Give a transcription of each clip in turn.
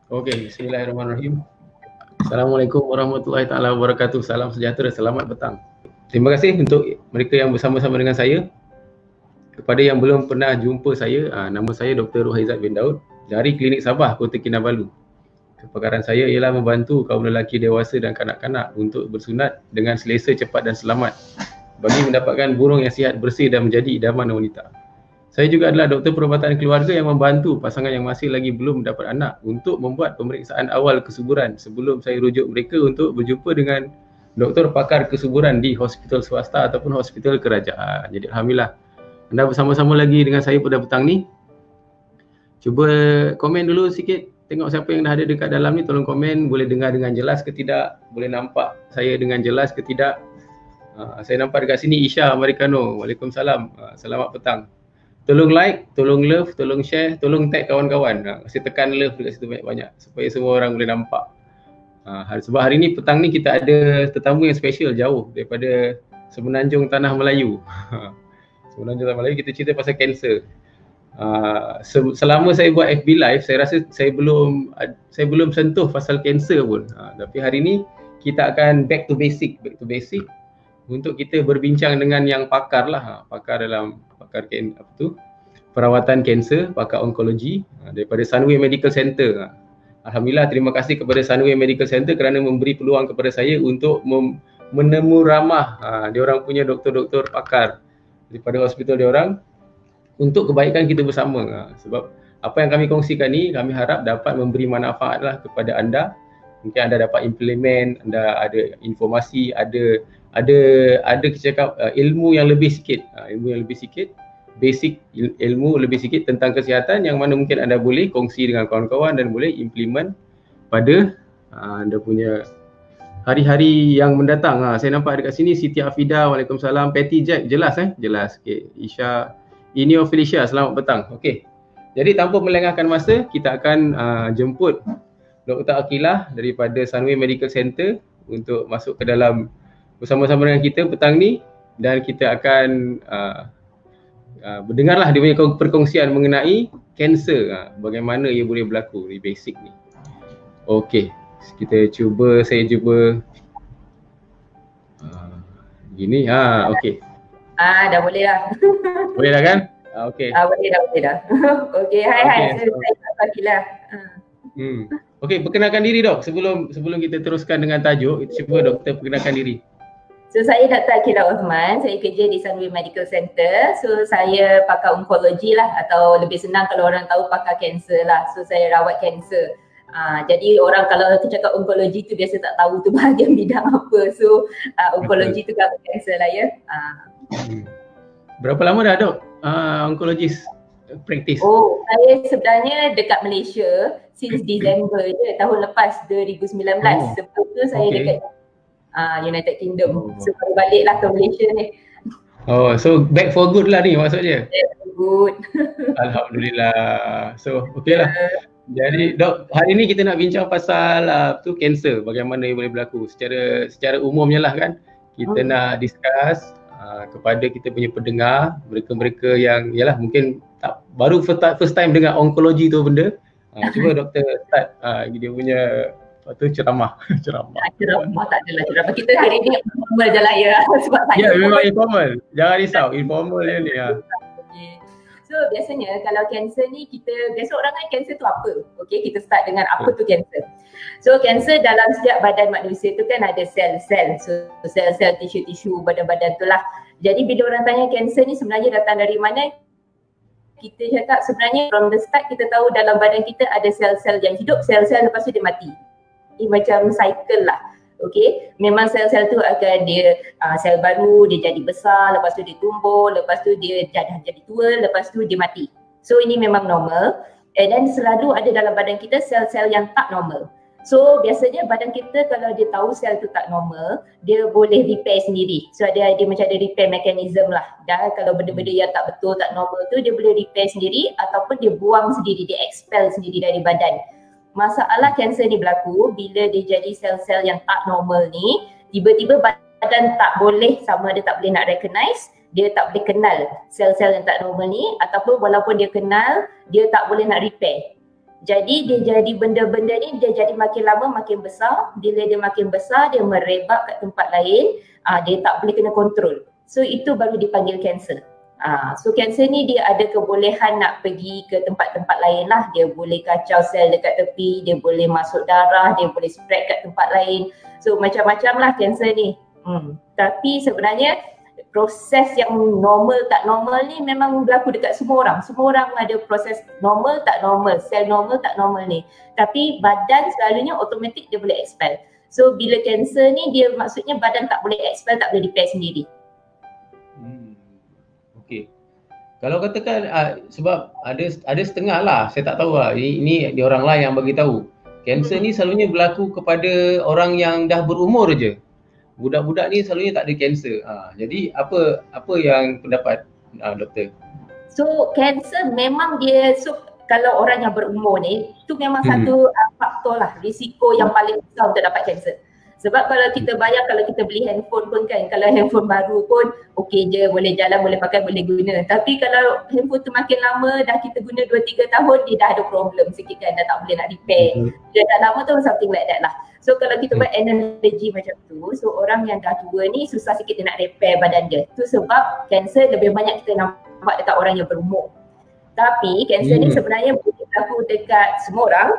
Okey, bismillahirrahmanirrahim. Assalamualaikum warahmatullahi taala wabarakatuh. Salam sejahtera, selamat petang. Terima kasih untuk mereka yang bersama-sama dengan saya. Kepada yang belum pernah jumpa saya, nama saya Dr. Ruhaizat bin Daud dari Klinik Sabah, Kota Kinabalu. Kepakaran saya ialah membantu kaum lelaki dewasa dan kanak-kanak untuk bersunat dengan selesa, cepat dan selamat bagi mendapatkan burung yang sihat, bersih dan menjadi idaman wanita. Saya juga adalah doktor perubatan keluarga yang membantu pasangan yang masih lagi belum mendapat anak untuk membuat pemeriksaan awal kesuburan sebelum saya rujuk mereka untuk berjumpa dengan doktor pakar kesuburan di hospital swasta ataupun hospital kerajaan. Jadi alhamdulillah anda bersama-sama lagi dengan saya pada petang ni. Cuba komen dulu sikit, tengok siapa yang dah ada dekat dalam ni, tolong komen, boleh dengar dengan jelas ke tidak, boleh nampak saya dengan jelas ke tidak. Saya nampak dekat sini Isha Americano. Waalaikumsalam. Selamat petang. Tolong like, tolong love, tolong share, tolong tag kawan-kawan. Saya tekan love dekat situ banyak-banyak supaya semua orang boleh nampak. Sebab hari ni petang ni kita ada tetamu yang special jauh daripada Semenanjung Tanah Melayu. Semenanjung Tanah Melayu, kita cerita pasal kanser. Selama saya buat FB Live, saya rasa saya belum sentuh pasal kanser pun. Tapi hari ni kita akan back to basic untuk kita berbincang dengan yang pakar lah, pakar perawatan kanser, pakar onkologi daripada Sunway Medical Center. Alhamdulillah, terima kasih kepada Sunway Medical Center kerana memberi peluang kepada saya untuk menemu ramah diorang punya doktor-doktor pakar daripada hospital diorang untuk kebaikan kita bersama. Sebab apa yang kami kongsikan ni, kami harap dapat memberi manfaat lah kepada anda. Mungkin anda dapat implement, anda ada informasi, ada kita cakap ilmu yang lebih sikit, basic ilmu lebih sikit tentang kesihatan yang mana mungkin anda boleh kongsi dengan kawan-kawan dan boleh implement pada anda punya hari-hari yang mendatang. Saya nampak dekat sini Siti Afida, Waalaikumsalam. Patty Jack, jelas jelas. Okey, Isha, Inio Felicia, selamat petang. Okey. Jadi tanpa melengahkan masa, kita akan jemput Dr. Aqilah daripada Sunway Medical Center untuk masuk ke dalam bersama-sama dengan kita petang ni, dan kita akan berdengarlah dia punya perkongsian mengenai kanser, bagaimana ia boleh berlaku, di basic ni. Okey, saya cuba gini, okey. Dah boleh dah. Boleh dah kan? Okey. Boleh dah. Okey, hai. Saya Aqilah. Okey, perkenalkan diri dok sebelum kita teruskan dengan tajuk. Cuba doktor perkenalkan diri. So saya Dr. Aqilah Osman, saya kerja di Sunway Medical Center. So saya pakar onkologi lah, atau lebih senang kalau orang tahu pakar kanser lah. So saya rawat kanser. Jadi orang kalau cakap onkologi tu biasa tak tahu tu bahagian bidang apa. So onkologi tu kan kanser lah ya. Berapa lama dah dok onkologis praktis? Oh, saya sebenarnya dekat Malaysia since December je tahun lepas 2019. Sebelum tu saya dekat United Kingdom. So baru baliklah ke Malaysia ni. Oh, so back for good lah ni maksudnya? Back for good. Alhamdulillah. So okeylah. Jadi dok, hari ni kita nak bincang pasal kanser, bagaimana ia boleh berlaku secara umumnya lah kan. Kita nak discuss kepada kita punya pendengar, mereka-mereka yang yalah mungkin baru first time dengar onkologi tu benda. Cuba doktor start dia punya ceramah. Ceramah tak adalah ceramah. Kita hari ni informal je lah ya. Sebab ya, memang informal. Jangan risau, informal je ni. So biasanya kalau kanser ni biasa orang kan kanser tu apa? Okey, kita start dengan apa tu kanser. So kanser dalam setiap badan manusia tu kan ada sel-sel. So sel-sel, tisu-tisu badan-badan tu lah. Jadi bila orang tanya kanser ni sebenarnya datang dari mana? Kita cakap sebenarnya from the start kita tahu dalam badan kita ada sel-sel yang hidup, sel-sel lepas tu dia mati. Ini macam cycle lah. Okey, memang sel-sel tu akan sel baru, dia jadi besar, lepas tu dia tumbuh, lepas tu dia jadi tua, lepas tu dia mati. So ini memang normal. And then selalu ada dalam badan kita sel-sel yang tak normal. So biasanya badan kita kalau dia tahu sel tu tak normal, dia boleh repair sendiri. So dia macam ada repair mechanism lah. Dan kalau benda-benda yang tak betul, tak normal tu dia boleh repair sendiri ataupun dia buang sendiri, dia expel sendiri dari badan. Masalah kanser ni berlaku bila dia jadi sel-sel yang tak normal ni, tiba-tiba badan tak boleh, sama ada tak boleh nak recognize, dia tak boleh kenal sel-sel yang tak normal ni, ataupun walaupun dia kenal, dia tak boleh nak repair. Jadi dia jadi benda-benda ni dia jadi makin lama makin besar. Bila dia makin besar dia merebak kat tempat lain, dia tak boleh kena kontrol. So itu baru dipanggil kanser. So kanser ni dia ada kebolehan nak pergi ke tempat-tempat lain lah. Dia boleh kacau sel dekat tepi, dia boleh masuk darah, dia boleh spread kat tempat lain. So macam-macam lah kanser ni. Tapi sebenarnya proses yang normal tak normal ni memang berlaku dekat semua orang. Semua orang ada proses normal tak normal, sel normal tak normal ni. Tapi badan selalunya automatik dia boleh expel. So bila kanser ni dia maksudnya badan tak boleh expel, tak boleh repair sendiri. Okey. Kalau katakan sebab ada setengah lah, saya tak tahu lah. Ini dia orang lain yang bagi tahu. Kanser ni selalunya berlaku kepada orang yang dah berumur je. Budak-budak ni selalunya tak ada kanser. Jadi apa yang pendapat doktor? So kanser memang dia, so kalau orang yang berumur ni tu memang satu faktor lah, risiko yang paling besar untuk dapat kanser. Sebab kalau kita bayar, kalau kita beli handphone pun kan, kalau handphone baru pun okey je, boleh jalan, boleh pakai, boleh guna. Tapi kalau handphone tu makin lama, dah kita guna 2-3 tahun, dia dah ada problem sikit kan, dah tak boleh nak repair. Dia dah lama tu something like that lah. So kalau kita buat analogy macam tu, so orang yang dah tua ni susah sikit dia nak repair badan dia. Tu sebab kanser lebih banyak kita nampak dekat orang yang berumur. Tapi kanser ni sebenarnya boleh berlaku dekat semua orang.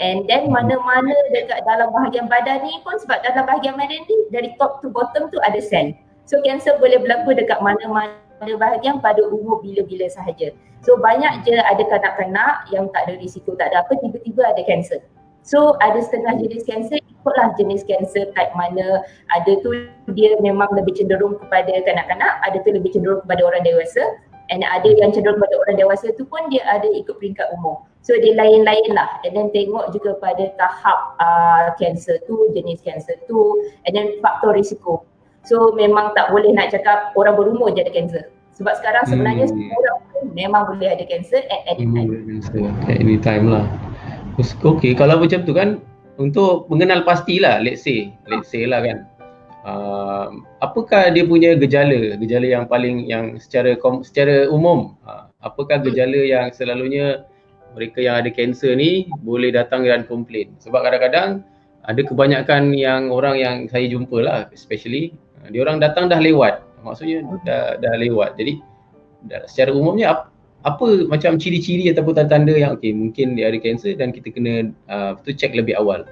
And then mana-mana dekat dalam bahagian badan ni pun, sebab dalam bahagian badan ni dari top to bottom tu ada sel. So kanser boleh berlaku dekat mana-mana bahagian pada umur bila-bila sahaja. So banyak je ada kanak-kanak yang tak ada risiko, tak ada apa, tiba-tiba ada kanser. So ada setengah jenis kanser, ikutlah jenis kanser type mana. Ada tu dia memang lebih cenderung kepada kanak-kanak, ada tu lebih cenderung kepada orang dewasa. And ada yang cenderung pada orang dewasa tu pun dia ada ikut peringkat umur. So dia lain-lain lah. And then tengok juga pada tahap kanser tu, jenis kanser tu, and then faktor risiko. So memang tak boleh nak cakap orang berumur je ada kanser. Sebab sekarang sebenarnya semua orang pun memang boleh ada kanser at any time. At any time lah. Okay, kalau macam tu kan, untuk mengenal pastilah, let's say lah kan, apakah dia punya gejala yang paling, yang secara umum, apakah gejala yang selalunya mereka yang ada kanser ni boleh datang dan komplain? Sebab kadang-kadang ada kebanyakan yang orang yang saya jumpa lah, especially dia orang datang dah lewat, maksudnya dah lewat. Jadi secara umumnya apa macam ciri-ciri ataupun tanda-tanda yang mungkin dia ada kanser dan kita kena check lebih awal.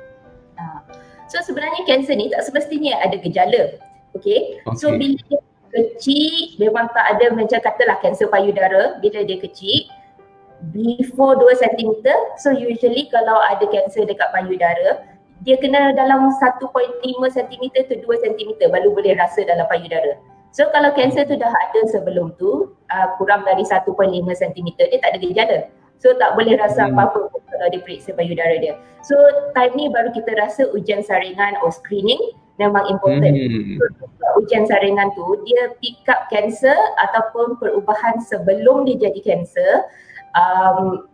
So sebenarnya kanser ni tak semestinya ada gejala. Okay. So bila dia kecil, memang tak ada, macam katalah kanser payudara, bila dia kecil before 2 cm, so usually kalau ada kanser dekat payudara, dia kena dalam 1.5 cm to 2 cm baru boleh rasa dalam payudara. So kalau kanser tu dah ada sebelum tu, kurang dari 1.5 cm, dia tak ada gejala. So tak boleh rasa apa-apa kalau dia periksa payudara dia. So time ni baru kita rasa ujian saringan or screening memang important. So ujian saringan tu dia pick up kanser ataupun perubahan sebelum dia jadi kanser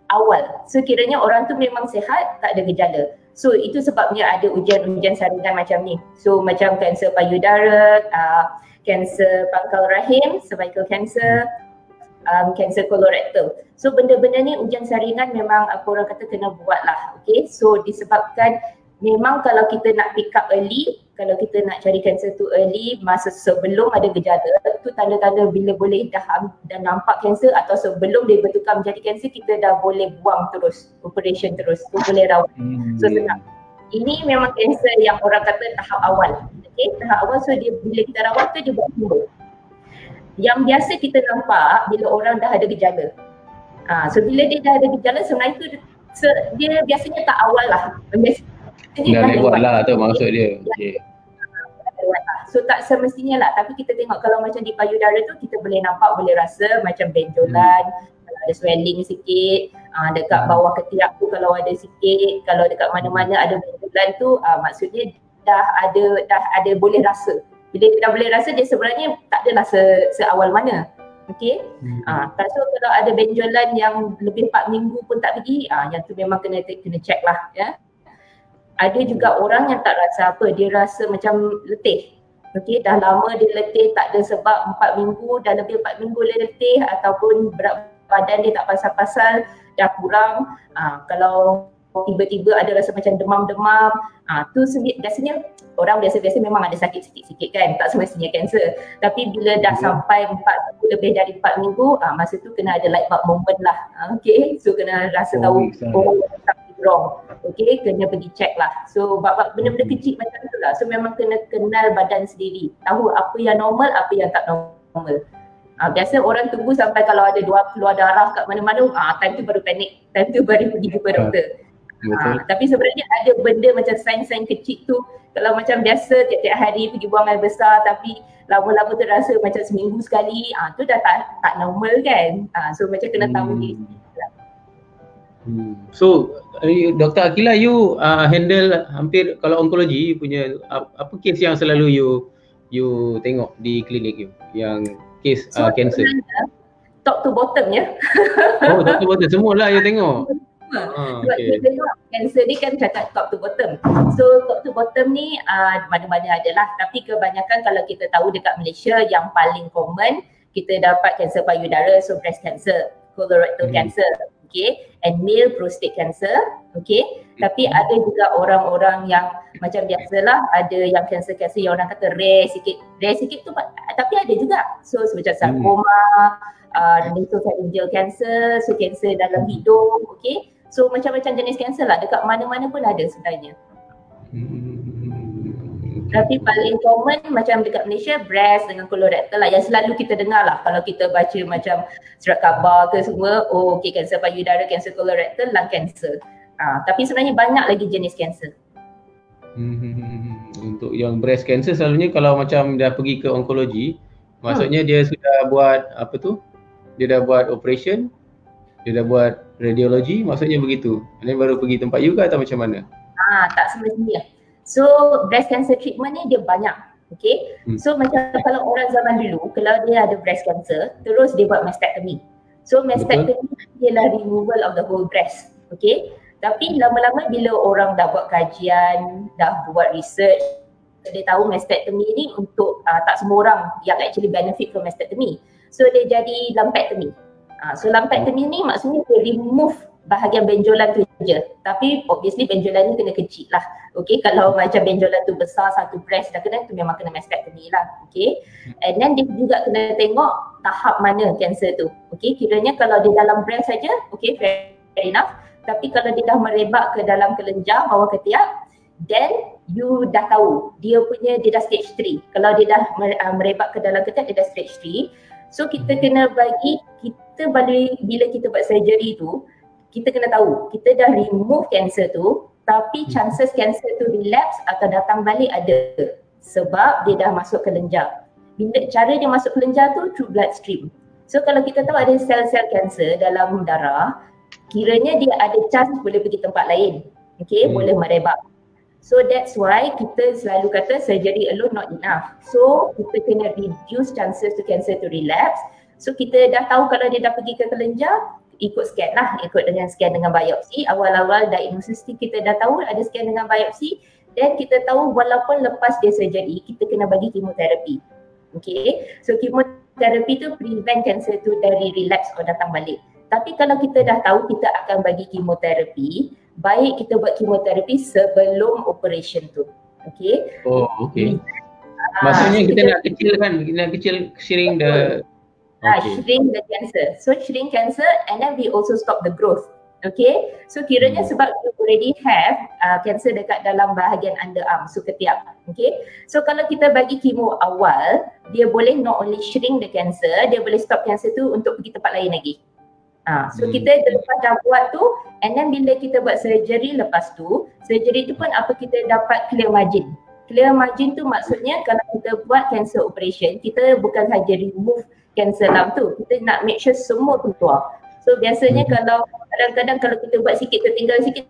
awal. So kiranya orang tu memang sihat, tak ada gejala. So itu sebabnya ada ujian-ujian saringan macam ni. So macam kanser payudara, kanser pangkal rahim, cervical cancer, kanser kolorektal. So benda-benda ni ujian saringan memang orang kata kena buat lah. Okay, so disebabkan memang kalau kita nak pick up early, kalau kita nak cari kanser tu early, masa sebelum ada gejala, tu tanda-tanda bila boleh dah nampak kanser, atau sebelum dia bertukar menjadi kanser, kita dah boleh buang terus, operation terus, tu boleh rawat. So senang. Ini memang kanser yang orang kata tahap awal. Okay, tahap awal, so dia bila kita rawat tu dia buat timbul. Yang biasa kita nampak bila orang dah ada gejala. So bila dia dah ada gejala, sebenarnya tu dia biasanya tak awal lah. Dah lewat lah tu maksud dia. Okay. So tak semestinya lah, tapi kita tengok kalau macam di payudara tu kita boleh nampak, boleh rasa macam benjolan, kalau ada swelling sikit, dekat bawah ketiak tu kalau ada sikit, kalau dekat mana-mana ada benjolan tu maksudnya dah ada boleh rasa. Bila dia dah boleh rasa, dia sebenarnya tak adalah seawal mana. Okay. So kalau ada benjolan yang lebih 4 minggu pun tak pergi, yang tu memang kena check lah ya. Ada juga orang yang tak rasa apa, dia rasa macam letih. Okay, dah lama dia letih, tak ada sebab 4 minggu, dah lebih 4 minggu dia letih ataupun berat badan dia tak pasal-pasal, dah kurang, kalau tiba-tiba ada rasa macam demam-demam, tu biasanya orang biasa-biasa memang ada sakit sikit-sikit kan, tak semestinya kanser. Tapi bila dah sampai 4 minggu, lebih dari 4 minggu, masa tu kena ada light bulb moment lah. Okay, so kena rasa tahu something wrong. Okay, kena pergi check lah. So bab-bab benda-benda kecil macam tu lah. So memang kena kenal badan sendiri, tahu apa yang normal, apa yang tak normal. Biasa orang tunggu sampai kalau ada keluar darah kat mana-mana, time tu baru panik, time tu baru pergi jumpa doktor. Tapi sebenarnya ada benda macam sains-sains kecil tu, kalau macam biasa tiap-tiap hari pergi buang air besar tapi lama-lama terasa macam seminggu sekali, tu dah tak normal kan. So macam kena tahu diri. So Dr. Akila, you handle hampir, kalau onkologi you punya apa kes yang selalu you tengok di klinik you, yang kes cancer? Top to bottom ya. Oh, top to bottom semualah you tengok. Sebab kita tengok cancer ni kan cakap top to bottom. So top to bottom ni mana-mana adalah, tapi kebanyakan kalau kita tahu dekat Malaysia yang paling common kita dapat kanser payudara, so breast cancer, colorectal cancer, okay, and male prostate cancer, okay. Tapi ada juga orang-orang yang macam biasalah, ada yang kanser-kanser yang orang kata rare sikit tu, tapi ada juga. So macam sarkoma, nasopharyngeal cancer, so kanser dalam hidung, okay. So macam-macam jenis kanser lah, dekat mana-mana pun ada sebenarnya. Tapi paling common macam dekat Malaysia, breast dengan colorectal lah yang selalu kita dengar lah. Kalau kita baca macam surat khabar ke semua, okay, kanser payudara, kanser colorectal, lung cancer. Tapi sebenarnya banyak lagi jenis kanser. Untuk yang breast cancer selalunya kalau macam dah pergi ke onkologi, maksudnya dia sudah buat apa tu? Dia dah buat operation, dia dah buat radiologi, maksudnya begitu. Dan baru pergi tempat you ke atau macam mana? Tak semestinya. So breast cancer treatment ni dia banyak, okay. So macam kalau orang zaman dulu, kalau dia ada breast cancer, terus dia buat mastectomy. So mastectomy ialah removal of the whole breast, okay. Tapi lama-lama bila orang dah buat kajian, dah buat research, dia tahu mastectomy ni untuk tak semua orang yang actually benefit from mastectomy. So dia jadi lumpectomy. So lumpectomy ni maksudnya dia remove bahagian benjolan tu je. Tapi obviously benjolan ni kena kecil lah. Okay, kalau macam benjolan tu besar, satu breast dah kena, tu memang kena mastectomy lah. Okay, and then dia juga kena tengok tahap mana kanser tu. Okay, kiranya kalau dia dalam breast saja, okay, fair enough. Tapi kalau dia dah merebak ke dalam kelenjar, bawah ketiak, then you dah tahu dia dah stage 3. Kalau dia dah merebak ke dalam ketiak, dia dah stage 3. So kita kena bila kita buat surgery tu, kita kena tahu kita dah remove cancer tu, tapi chances cancer tu relapse atau datang balik ada sebab dia dah masuk kelenjar. Cara dia masuk kelenjar tu through bloodstream. So kalau kita tahu ada sel-sel cancer dalam darah, kiranya dia ada chance boleh pergi tempat lain, okay, boleh merebak. So that's why kita selalu kata surgery alone not enough. So kita kena reduce chances to cancer to relapse. So kita dah tahu kalau dia dah pergi ke kelenjar, ikut scan lah, ikut dengan scan dengan biopsi. Awal-awal diagnosis kita dah tahu ada scan dengan biopsi, dan kita tahu walaupun lepas dia surgery, kita kena bagi kemoterapi. Okay, so kemoterapi tu prevent cancer tu dari relapse atau datang balik. Tapi kalau kita dah tahu kita akan bagi kemoterapi, baik kita buat kemoterapi sebelum operation tu. Okay. Oh, okay. Maksudnya kita nak shrink the shrink the cancer. So shrink cancer and then we also stop the growth. Okay. So kiranya sebab you already have cancer dekat dalam bahagian underarm, so ketiak. Okay. So kalau kita bagi kemo awal, dia boleh not only shrink the cancer, dia boleh stop cancer tu untuk pergi tempat lain lagi. So kita lepas dah buat tu, and then bila kita buat surgery lepas tu, surgery tu pun apa kita dapat clear margin. Clear margin tu maksudnya kalau kita buat cancer operation, kita bukan saja remove cancer lung tu, kita nak make sure semua tu keluar. So biasanya kalau kadang-kadang kalau kita buat sikit, tertinggal sikit,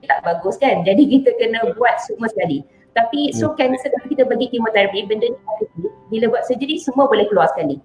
tak bagus kan. Jadi kita kena buat semua sekali. Tapi so cancer kalau kita bagi kemoterapi, benda ni bila buat surgery semua boleh keluar sekali.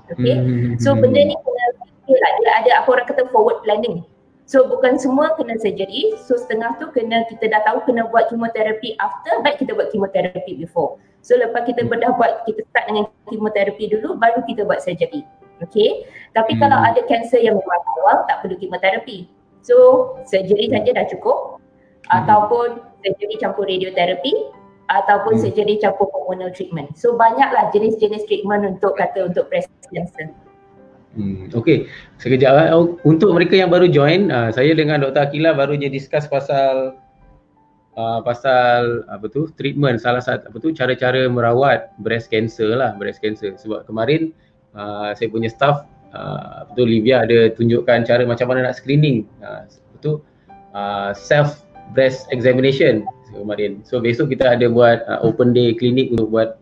Okay. So benda ni kena dia ada apa orang kata forward planning. So bukan semua kena surgery, so setengah tu kita dah tahu kena buat kemoterapi after, baik kita buat kemoterapi before. So lepas kita dah buat, kita start dengan kemoterapi dulu, baru kita buat surgery. Okay, tapi kalau ada kanser yang memang awal tak perlu kemoterapi. So surgery saja dah cukup, ataupun surgery campur radioterapi, ataupun surgery campur hormonal treatment. So banyaklah jenis-jenis treatment untuk breast cancer. Okey, sekejap. Untuk mereka yang baru join, saya dengan Dr. Aqila baru je discuss pasal treatment, salah satu cara-cara merawat breast cancer lah, breast cancer. Sebab kemarin saya punya staff Livia ada tunjukkan cara macam mana nak screening self breast examination kemarin. So besok kita ada buat open day clinic untuk buat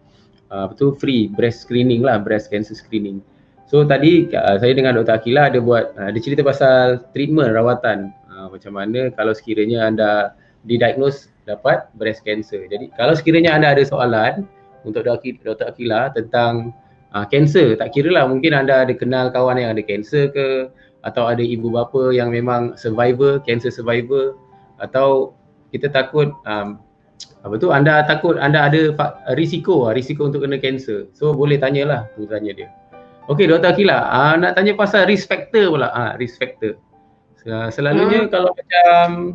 free breast screening lah, breast cancer screening. So tadi saya dengan Dr. Aqila ada cerita pasal treatment, rawatan, macam mana kalau sekiranya anda didiagnose dapat breast cancer. Jadi kalau sekiranya anda ada soalan untuk Dr. Aqila tentang kanser, tak kira lah, mungkin anda ada kenal kawan yang ada kanser ke, atau ada ibu bapa yang memang survivor, cancer survivor, atau kita takut anda takut anda ada risiko untuk kena kanser. So boleh tanyalah, tanya dia. Okey Dr. Aqila, nak tanya pasal risk factor pula. Risk factor. Selalunya kalau macam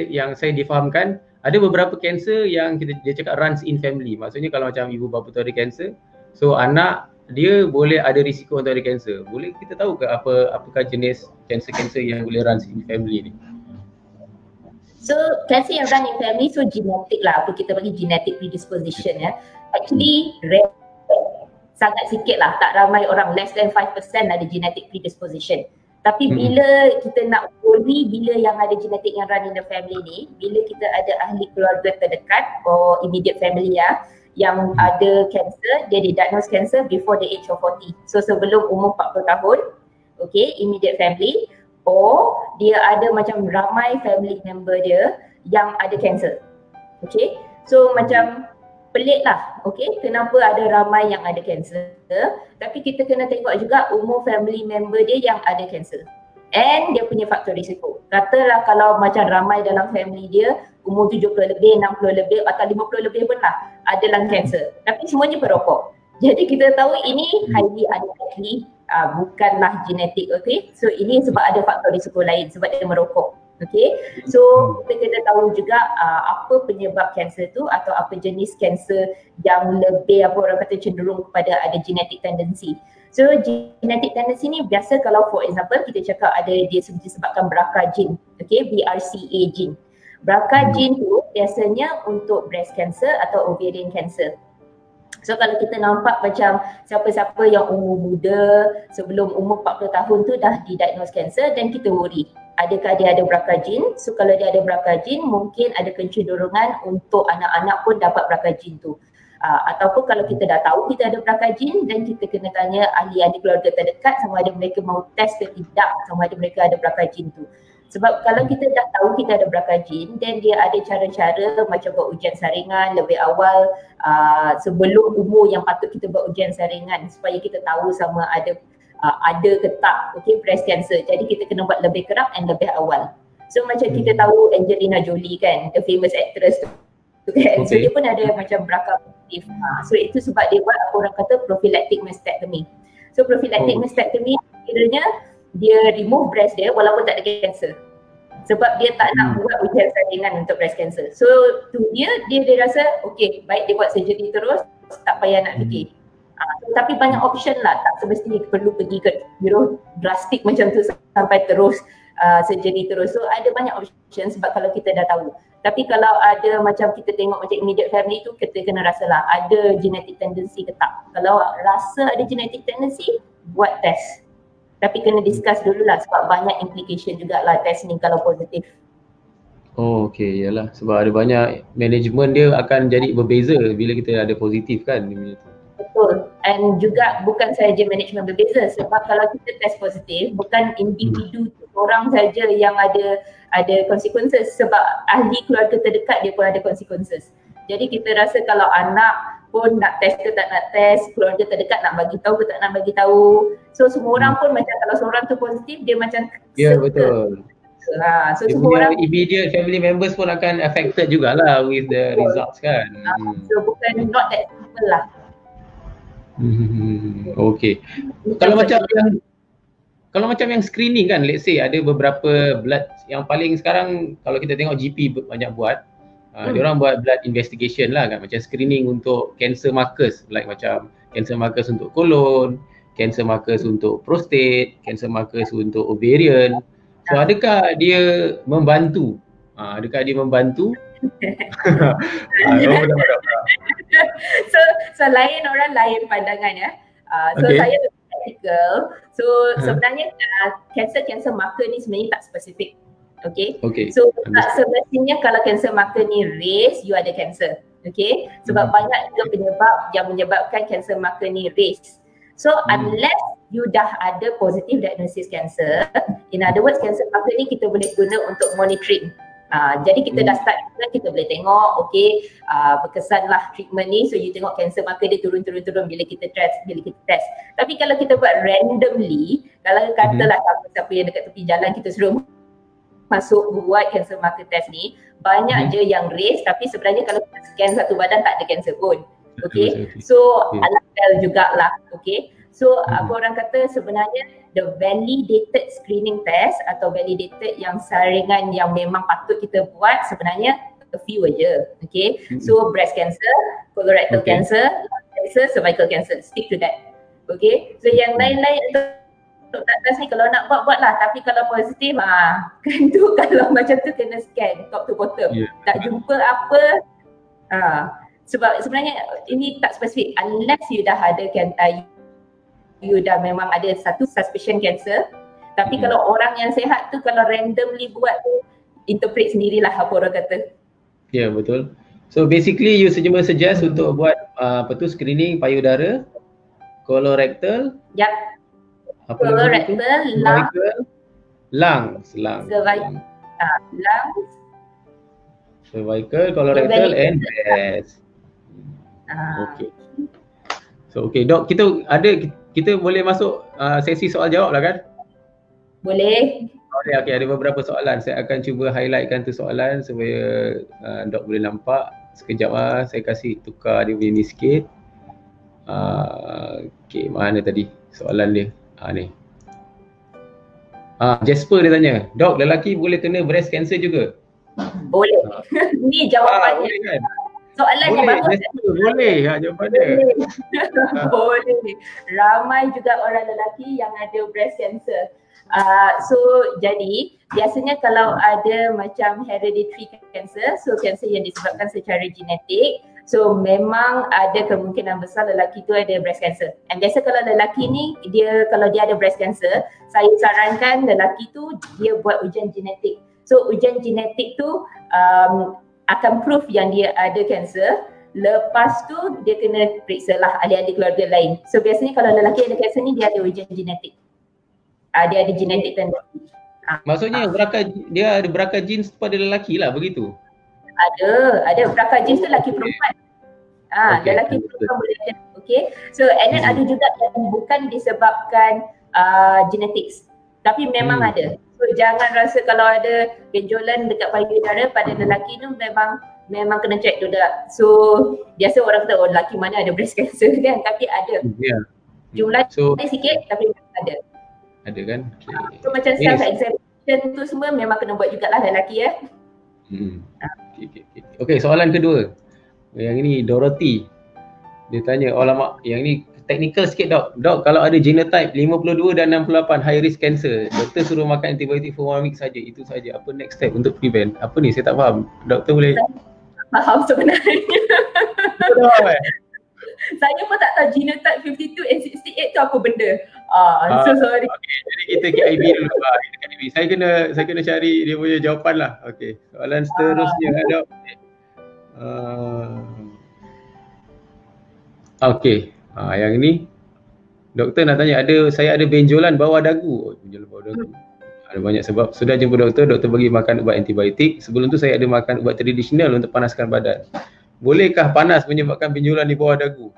yang saya difahamkan, ada beberapa kanser yang dia cakap runs in family. Maksudnya kalau macam ibu bapa tu ada kanser, so anak dia boleh ada risiko untuk ada kanser. Boleh kita tahu ke apakah jenis kanser-kanser yang boleh runs in family ni? So kanser yang run in family, so genetik lah, apa kita bagi genetic predisposition ya. Actually rare, sangat sikit lah, tak ramai orang, less than 5% ada genetic predisposition. Tapi bila kita nak worry, bila yang ada genetik yang run in the family ni, bila kita ada ahli keluarga terdekat or immediate family yang ada cancer, dia didiagnose cancer before the age of 40. So sebelum umur 40 tahun, okay, immediate family, or dia ada macam ramai family member dia yang ada cancer. Okay, so macam pelik lah, okay, kenapa ada ramai yang ada kanser, tapi kita kena tengok juga umur family member dia yang ada kanser and dia punya faktor risiko. Katalah kalau macam ramai dalam family dia umur 70 lebih, 60 lebih atau 50 lebih pun lah ada lung cancer, tapi semuanya perokok. Jadi kita tahu ini highly unlikely, bukanlah genetik, okay. So ini sebab ada faktor risiko lain, sebab dia merokok. Okay, so kita kena tahu juga apa penyebab kanser tu atau apa jenis kanser yang lebih orang kata cenderung kepada ada genetic tendency. So genetic tendency ni biasa kalau for example kita cakap ada dia disebabkan BRCA gene, okay, BRCA gene. BRCA gene tu biasanya untuk breast cancer atau ovarian cancer. So kalau kita nampak macam siapa-siapa yang umur muda sebelum umur 40 tahun tu dah didiagnose cancer, dan kita worry, adakah dia ada BRCA gene? So kalau dia ada BRCA gene, mungkin ada kecenderungan untuk anak-anak pun dapat BRCA gene tu. Ataupun kalau kita dah tahu kita ada BRCA gene, dan kita kena tanya ahli-ahli keluarga terdekat sama ada mereka mau test ke tidak sama ada mereka ada BRCA gene tu. Sebab kalau kita dah tahu kita ada BRCA gene, dan dia ada cara-cara macam buat ujian saringan lebih awal sebelum umur yang patut kita buat ujian saringan supaya kita tahu sama ada ke tak, okay, breast cancer. Jadi kita kena buat lebih kerap and lebih awal. So macam kita tahu Angelina Jolie kan, the famous actress tu kan, so dia pun ada macam BRCA positif. So itu sebab dia buat apa orang kata prophylactic mastectomy. So prophylactic mastectomy kiranya dia remove breast dia walaupun tak ada cancer, sebab dia tak nak buat ujian saringan untuk breast cancer. So tu dia rasa okay, baik dia buat surgery terus, tak payah nak fikir. Tapi banyak option lah, tak semestinya perlu pergi ke drastik macam tu sampai terus surgery terus. So ada banyak option sebab kalau kita dah tahu. Tapi kalau ada macam kita tengok macam immediate family tu, kita kena rasa lah ada genetic tendency ke tak. Kalau rasa ada genetic tendency, buat test. Tapi kena discuss dululah sebab banyak implication jugalah test ni kalau positif. Oh okey, yalah, sebab ada banyak management dia akan jadi berbeza bila kita ada positif kan. Betul. And juga bukan sahaja management berbeza, sebab kalau kita test positif bukan individu orang saja yang ada consequences, sebab ahli keluarga terdekat dia pun ada consequences. Jadi kita rasa kalau anak pun nak test ke tak nak test, keluarga terdekat nak bagi tahu ke tak nak bagi tahu. So semua orang pun macam kalau seorang tu positif dia macam betul. So semua orang immediate family members pun akan affected jugalah with the results kan. So bukan not that simple lah. Okey. Kalau macam yang screening kan, let's say ada beberapa blood yang paling sekarang kalau kita tengok GP banyak buat, dia orang buat blood investigation lah kan, macam screening untuk cancer markers, like macam cancer markers untuk kolon, cancer markers untuk prostate, cancer markers untuk ovarian. So adakah dia membantu? Adakah dia membantu? So lain orang lain pandangan ya. So saya practical. So sebenarnya cancer marker ni sebenarnya tak spesifik. Okay. So semestinya kalau cancer marker ni raise, you ada cancer. Okay. Sebab banyak juga penyebab yang menyebabkan cancer marker ni raise. So unless you dah ada positive diagnosis cancer, in other words cancer marker ni kita boleh guna untuk monitoring. Jadi kita dah start, kita boleh tengok berkesanlah treatment ni, so you tengok cancer marker dia turun bila kita test. Tapi kalau kita buat randomly, kalau katalah siapa yang dekat tepi jalan kita suruh masuk buat cancer marker test ni, banyak je yang raise, tapi sebenarnya kalau kita scan satu badan tak ada cancer pun. Okay, so alangkah jugalah. Okay, so apa orang kata sebenarnya the validated screening test atau validated yang saringan yang memang patut kita buat sebenarnya a few aja. Okay, so breast cancer, colorectal cancer, lung cancer, cervical cancer, stick to that. Okay, so yang lain-lain untuk test ni kalau nak buat lah, tapi kalau positif kan tu kalau macam tu kena scan top to bottom. Tak jumpa apa sebab sebenarnya ini tak spesifik unless you dah ada you dah memang ada satu suspicion cancer. Tapi kalau orang yang sihat tu kalau randomly buat tu, interpret sendirilah apa orang kata. Ya, betul. So basically you suggest untuk buat screening payudara, colorectal, colorectal, lungs, cervical, colorectal and breast. Okay. So Dok, kita boleh masuk sesi soal jawab lah kan? Boleh. Okay, ada beberapa soalan. Saya akan cuba highlightkan tu soalan supaya Dok boleh nampak. Sekejap saya kasih tukar dia punya ni sikit. Okay, mana tadi soalan dia? Ni. Jasper dia tanya, Dok, lelaki boleh kena breast cancer juga? Boleh. Ni jawapannya. Boleh kan? Soalan yang bagus. Boleh, jawapannya. Boleh. Ramai juga orang lelaki yang ada breast cancer. So jadi biasanya kalau ada macam hereditary cancer, so cancer yang disebabkan secara genetik, so memang ada kemungkinan besar lelaki tu ada breast cancer. And biasa kalau lelaki ni kalau dia ada breast cancer, saya sarankan lelaki tu dia buat ujian genetik. So ujian genetik tu akan proof yang dia ada cancer. Lepas tu dia kena periksa lah ahli-ahli keluarga lain. So biasanya kalau lelaki ada cancer ni dia ada ujian genetik. Dia ada genetik tendency. Maksudnya dia ada BRCA genes pada lelaki lah, begitu? Ada BRCA genes tu lelaki perempuan. Lelaki perempuan boleh ada. Okay. So and then ada juga yang bukan disebabkan genetics. Tapi memang ada. So jangan rasa kalau ada benjolan dekat payudara pada lelaki tu memang kena check juga. So biasa orang kata lelaki mana ada breast cancer kan, tapi ada. Jumlah sikit tapi ada. Ada kan? Okay. So macam self examination tu semua memang kena buat jugalah lelaki ya. Okay, soalan kedua. Yang ini Dorothy. Dia tanya, alamak, yang ni technical sikit Dok, kalau ada genotype 52 dan 68 high risk cancer, doktor suruh makan antibiotik for 1 week saja, itu saja. Apa next step untuk prevent? Apa ni? Saya tak faham. Doktor boleh? Faham sebenarnya. Saya pun tak tahu genotype 52 and 68 tu apa benda. So sorry. Okay, jadi kita KIV dulu. Saya kena cari dia punya jawapan lah. Okay, soalan seterusnya Dok. Okay. Yang ini doktor nak tanya, saya ada benjolan bawah dagu. Benjolan bawah dagu. Ada banyak sebab. Sudah jumpa doktor bagi makan ubat antibiotik. Sebelum tu saya ada makan ubat tradisional untuk panaskan badan. Bolehkah panas menyebabkan benjolan di bawah dagu?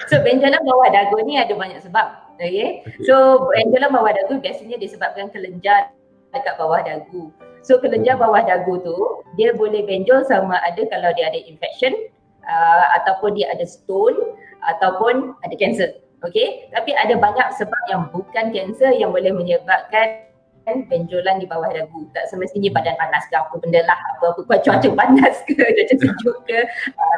So benjolan bawah dagu ni ada banyak sebab. Okay. So benjolan bawah dagu biasanya disebabkan kelenjar dekat bawah dagu. So kelenjar bawah dagu tu dia boleh benjol sama ada kalau dia ada infection ataupun dia ada stone ataupun ada kanser. Okay, tapi ada banyak sebab yang bukan kanser yang boleh menyebabkan benjolan di bawah dagu. Tak semestinya badan panas ke apa benda lah, apa-apa cuaca panas ke, cuaca sejuk ke,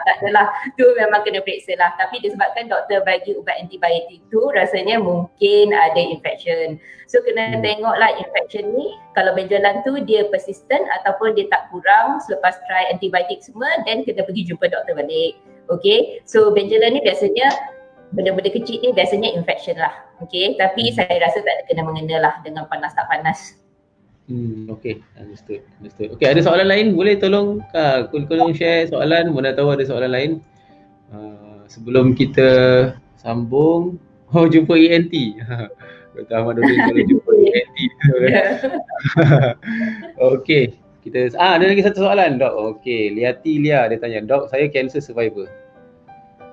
tak adalah. Tu memang kena periksa lah. Tapi disebabkan doktor bagi ubat antibiotik tu rasanya mungkin ada infection. So kena tengoklah infection ni, kalau benjolan tu dia persistent ataupun dia tak kurang selepas try antibiotik semua, then kena pergi jumpa doktor balik. Okay, so benjolan ni biasanya benda-benda kecil ni biasanya infection lah. Okay, tapi saya rasa tak ada kena mengena lah dengan panas tak panas. Okay, understood. Okay, ada soalan lain? Boleh tolong tolong share soalan, mana tahu ada soalan lain. Sebelum kita sambung, jumpa ENT. Dr. Ahmad Nordin kalau jumpa ENT. Okay, kita ada lagi satu soalan, Dok. Okay, Liati Lia dia tanya, Dok, saya cancer survivor.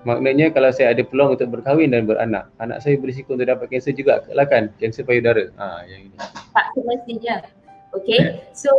Maknanya kalau saya ada peluang untuk berkahwin dan beranak, anak saya berisiko untuk dapat kanser juga ke lah kan? Kanser payudara. Yang ini. Tak semestinya. Okay, so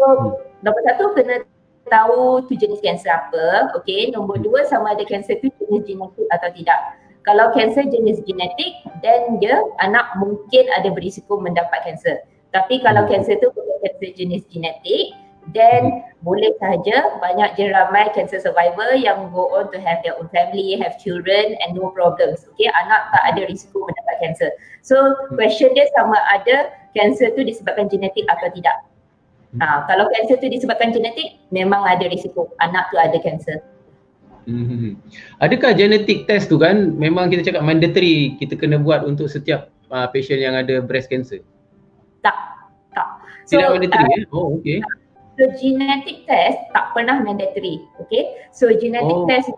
nombor satu kena tahu tu jenis kanser apa. Okay, nombor dua sama ada kanser tu jenis genetik atau tidak. Kalau kanser jenis genetik, then dia anak mungkin ada berisiko mendapat kanser. Tapi kalau kanser tu bukan kanser jenis genetik, then boleh sahaja banyak je ramai cancer survivor yang go on to have their own family, have children and no problems. Okay, anak tak ada risiko mendapat cancer. So question dia sama ada cancer tu disebabkan genetik atau tidak. Kalau cancer tu disebabkan genetik, memang ada risiko anak tu ada cancer. Adakah genetic test tu kan memang kita cakap mandatory kita kena buat untuk setiap patient yang ada breast cancer? Tak. So, tidak mandatory okay. So genetic test tak pernah mandatory. Okay, so genetic test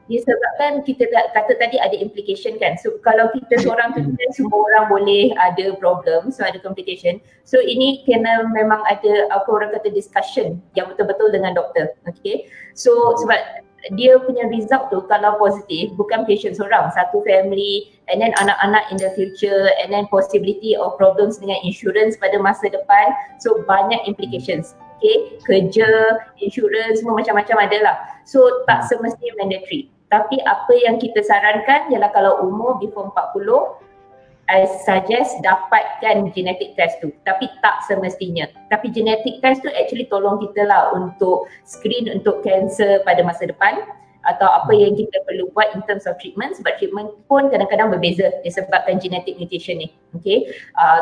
disebabkan kita kata tadi ada implication kan. So kalau kita seorang tu semua orang boleh ada problem, so ada complication. So ini kena memang ada apa orang kata discussion yang betul-betul dengan doktor. Okay, so sebab dia punya result tu kalau positif bukan patient seorang, satu family and then anak-anak in the future and then possibility of problems dengan insurance pada masa depan. So banyak implications. Okay, kerja, insurans, semua macam-macam adalah. So tak semestinya mandatory. Tapi apa yang kita sarankan ialah kalau umur before 40, I suggest dapatkan genetic test tu. Tapi tak semestinya. Tapi genetic test tu actually tolong kita lah untuk screen untuk cancer pada masa depan atau apa yang kita perlu buat in terms of treatment, sebab treatment pun kadang-kadang berbeza disebabkan genetic mutation ni. Okay,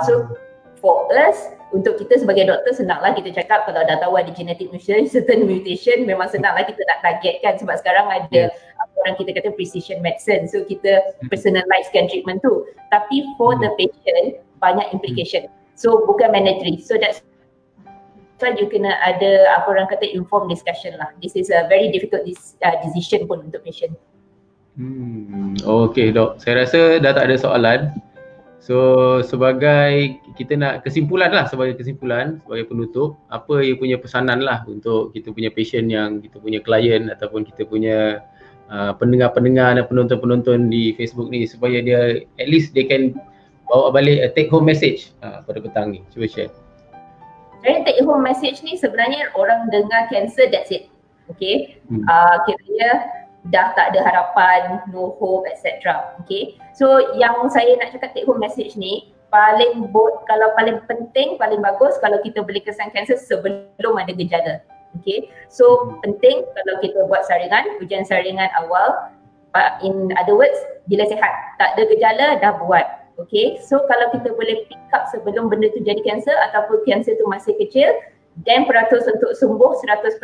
so for us, untuk kita sebagai doktor senanglah kita cakap kalau dah tahu ada genetic mutation, certain mutation, memang senanglah kita nak targetkan sebab sekarang ada orang kita kata precision medicine, so kita personalizekan treatment tu. Tapi for the patient banyak implication, so bukan mandatory. So that's why you kena ada apa orang kata informed discussion lah. This is a very difficult decision pun untuk patient. Okay dok, saya rasa dah tak ada soalan. So sebagai kita nak kesimpulan lah, sebagai penutup, apa you punya pesanan lah untuk kita punya patient yang kita punya klien ataupun kita punya pendengar-pendengar dan penonton-penonton di Facebook ni, supaya dia at least they can bawa balik a take home message pada petang ni. Cuba share. Jadi take home message ni sebenarnya orang dengar cancer, that's it. Okay, kiranya dah tak ada harapan, no hope, etc. Okay, so yang saya nak cakap take home message ni kalau paling penting, paling bagus kalau kita boleh kesan kanser sebelum ada gejala. Okay, so penting kalau kita buat saringan, ujian saringan awal, in other words bila sihat, tak ada gejala dah buat. Okay, so kalau kita boleh pick up sebelum benda tu jadi kanser ataupun kanser tu masih kecil, then peratus untuk sembuh 100%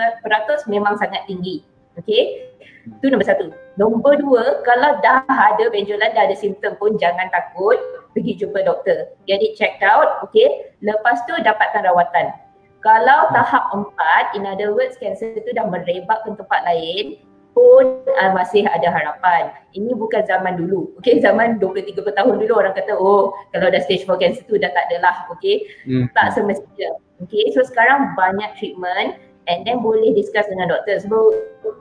memang sangat tinggi. Okay, itu nombor satu. Nombor dua, kalau dah ada benjolan, dah ada simptom pun jangan takut, pergi jumpa doktor. Get it checked out, okay. Lepas tu dapatkan rawatan. Kalau tahap 4, in other words kanser tu dah merebak ke tempat lain pun masih ada harapan. Ini bukan zaman dulu, okay. Zaman 20-30 tahun dulu orang kata kalau dah stage 4 kanser tu dah tak adalah, okay. Tak semestinya, okay. So sekarang banyak treatment and then boleh discuss dengan doktor. Sebab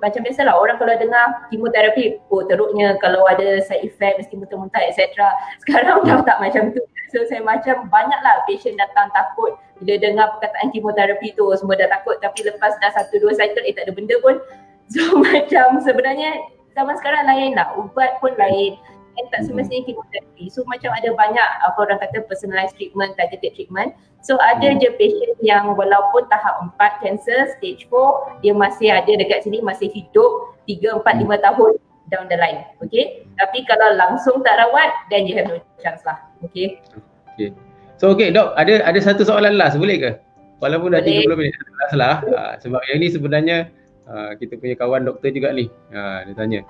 macam biasalah orang kalau dengar kemoterapi, teruknya, kalau ada side effect mesti muntah-muntah etc. Sekarang dah tak macam tu. So saya macam banyaklah patient datang takut bila dengar perkataan kemoterapi tu, semua dah takut, tapi lepas dah 1-2 cycle tak ada benda pun. So macam sebenarnya zaman sekarang lain lah, ubat pun lain, and tak semestinya chemotherapy. So macam ada banyak apa orang kata personalized treatment, targeted treatment. So ada je patient yang walaupun tahap 4 cancer, stage 4, dia masih ada dekat sini, masih hidup 3, 4, 5 tahun down the line. Okay. Tapi kalau langsung tak rawat, then you have no chance lah. Okay. Okay. So dok, ada satu soalan last, boleh ke? Walaupun dah 30 minit, last lah. Sebab yang ni sebenarnya kita punya kawan doktor juga ni. Dia tanya.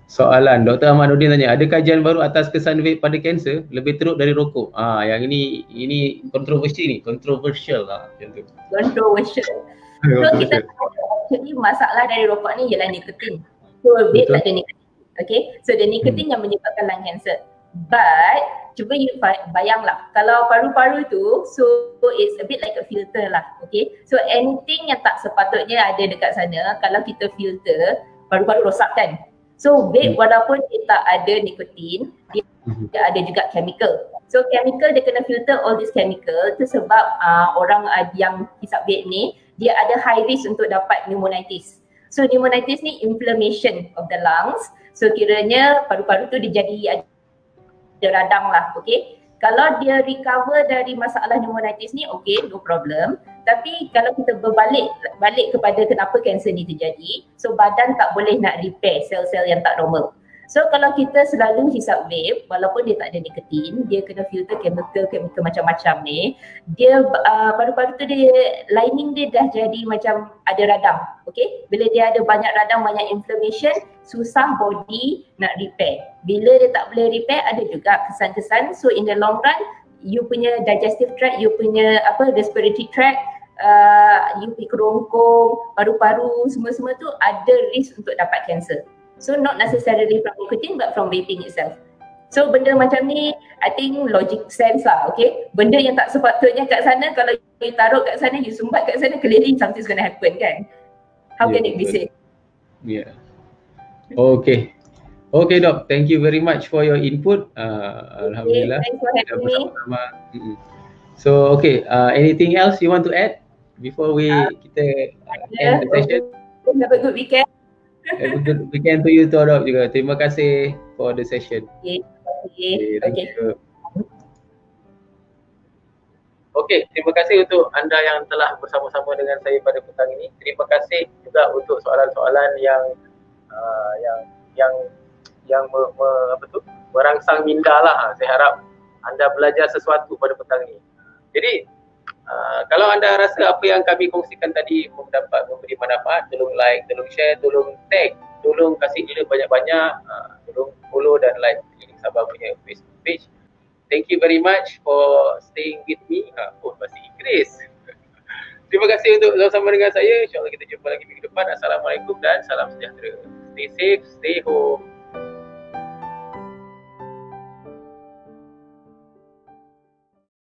Soalan Dr. Ahmaduddin tanya, ada kajian baru atas kesan vape pada kanser lebih teruk dari rokok? Yang ini controversial lah macam tu. Controversial. So kita actually masalah dari rokok ni ialah nikotin. So vape tak ada nikotin. Okay, so the nikotin yang menyebabkan lung cancer. But cuba you bayanglah kalau paru-paru tu, so it's a bit like a filter lah. Okay, so anything yang tak sepatutnya ada dekat sana, kalau kita filter, paru-paru rosak kan. So vape walaupun dia tak ada nikotin, dia ada juga chemical. So chemical dia kena filter all this chemical tu sebab orang yang hisap vape ni dia ada high risk untuk dapat pneumonitis. So pneumonitis ni inflammation of the lungs. So kiranya paru-paru tu dia jadi ada radang lah, okay. Kalau dia recover dari masalah pneumonitis ni, okay, no problem. Tapi kalau kita balik kepada kenapa kanser ni terjadi, so badan tak boleh nak repair sel-sel yang tak normal. So kalau kita selalu hisap vape, walaupun dia tak ada nikotin, dia kena filter chemical macam-macam ni, dia paru-paru tu dia lining dia dah jadi macam ada radang, okay. Bila dia ada banyak radang, banyak inflammation, susah body nak repair. Bila dia tak boleh repair, ada juga kesan-kesan. So in the long run, you punya digestive tract, you punya respiratory tract, you punya kerongkong, paru-paru, semua-semua tu ada risk untuk dapat cancer. So not necessarily from nicotine but from vaping itself. So benda macam ni I think logic sense lah, okay. Benda yang tak sepatutnya kat sana, kalau you taruh kat sana, you sumbat kat sana, clearly something's gonna happen kan. How can it be safe? Yeah. Okay. Okay dok, thank you very much for your input. Alhamdulillah. Thanks for having me. So anything else you want to add before kita end the session? Have a good weekend. Have a good weekend to you too dok juga. Terima kasih for the session. Okay. Thank you. Okay, terima kasih untuk anda yang telah bersama-sama dengan saya pada petang ini. Terima kasih juga untuk soalan-soalan yang merangsang minda lah. Saya harap anda belajar sesuatu pada petang ini. Jadi kalau anda rasa apa yang kami kongsikan tadi dapat memberi manfaat, tolong like, tolong share, tolong tag, tolong kasih gila banyak-banyak, tolong follow dan like Klinik Sabah punya Facebook page. Thank you very much for staying with me. Bahasa Inggeris. Terima kasih untuk bersama dengan saya. InsyaAllah kita jumpa lagi minggu depan. Assalamualaikum dan salam sejahtera. Stay safe, stay home.